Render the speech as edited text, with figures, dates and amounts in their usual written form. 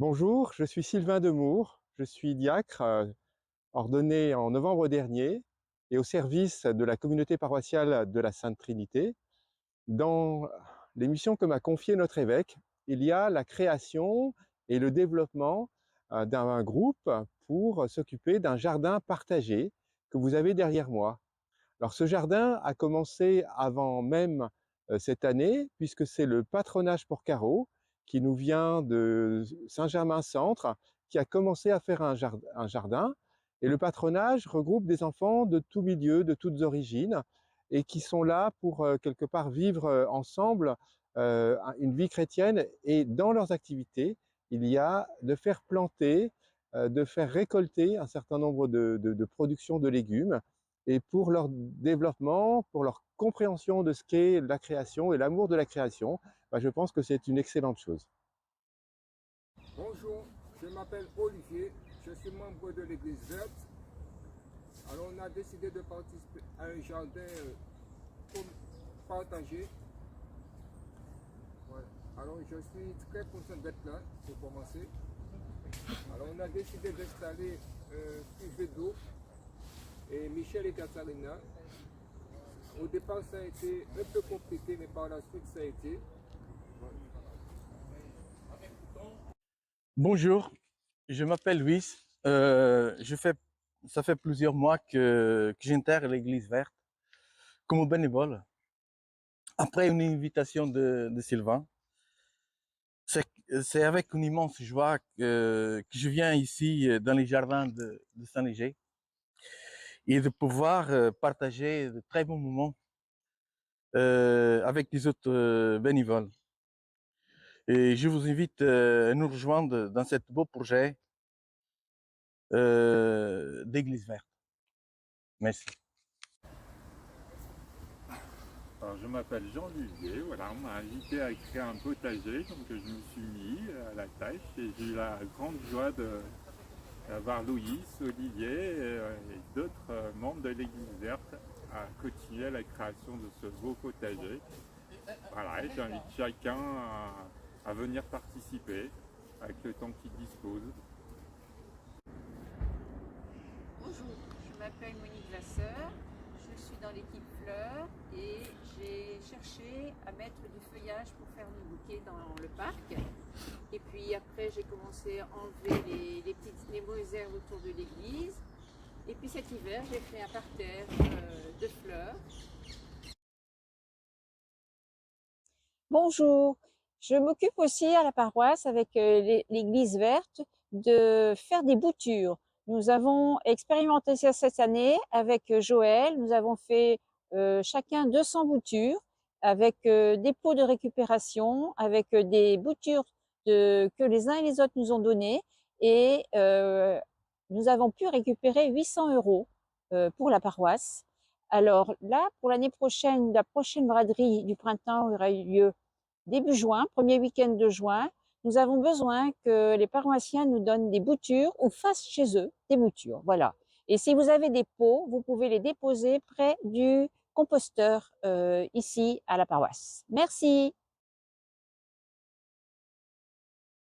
Bonjour, je suis Sylvain Demour, je suis diacre, ordonné en novembre dernier et au service de la communauté paroissiale de la Sainte Trinité. Dans les missions que m'a confiées notre évêque, il y a la création et le développement d'un groupe pour s'occuper d'un jardin partagé que vous avez derrière moi. Alors ce jardin a commencé avant même cette année, puisque c'est le patronage Porcaro qui nous vient de Saint-Germain-Centre, qui a commencé à faire un jardin. Et le patronage regroupe des enfants de tous milieux, de toutes origines, et qui sont là pour quelque part vivre ensemble une vie chrétienne. Et dans leurs activités, il y a de faire planter, de faire récolter un certain nombre de productions de légumes, et pour leur développement, pour leur compréhension de ce qu'est la création et l'amour de la création, je pense que c'est une excellente chose. Bonjour, je m'appelle Olivier, je suis membre de l'Église verte. Alors on a décidé de participer à un jardin partagé. Voilà. Alors je suis très content d'être là pour commencer. Alors on a décidé d'installer un cuvet d'eau et Michel et Katharina. Au départ ça a été un peu compliqué mais par la suite ça a été. Voilà. Bonjour, je m'appelle Luis. Ça fait plusieurs mois que j'intègre l'Église verte comme bénévole. Après une invitation de Sylvain, c'est avec une immense joie que je viens ici dans les jardins de Saint-Léger et de pouvoir partager de très bons moments avec les autres bénévoles. Et je vous invite à nous rejoindre dans ce beau projet d'Église verte. Merci. Alors, je m'appelle Jean Duvier, voilà, on m'a invité à créer un potager, donc je me suis mis à la tâche et j'ai eu la grande joie d'avoir Louis, Olivier et d'autres membres de l'Église verte à continuer la création de ce beau potager. Voilà, et j'invite chacun à venir participer avec le temps qu'il dispose. Bonjour, je m'appelle Monique Vasseur, je suis dans l'équipe fleurs et j'ai cherché à mettre du feuillage pour faire mes bouquets dans le parc. Et puis après j'ai commencé à enlever les mauvaises herbes autour de l'église. Et puis cet hiver j'ai fait un parterre de fleurs. Bonjour, je m'occupe aussi à la paroisse avec l'Église verte de faire des boutures. Nous avons expérimenté ça cette année avec Joël. Nous avons fait chacun 200 boutures avec des pots de récupération, avec des boutures que les uns et les autres nous ont données. Et nous avons pu récupérer 800 € pour la paroisse. Alors là, pour l'année prochaine, la prochaine braderie du printemps aura eu lieu début juin, premier week-end de juin. Nous avons besoin que les paroissiens nous donnent des boutures ou fassent chez eux des boutures. Voilà. Et si vous avez des pots, vous pouvez les déposer près du composteur ici à la paroisse. Merci.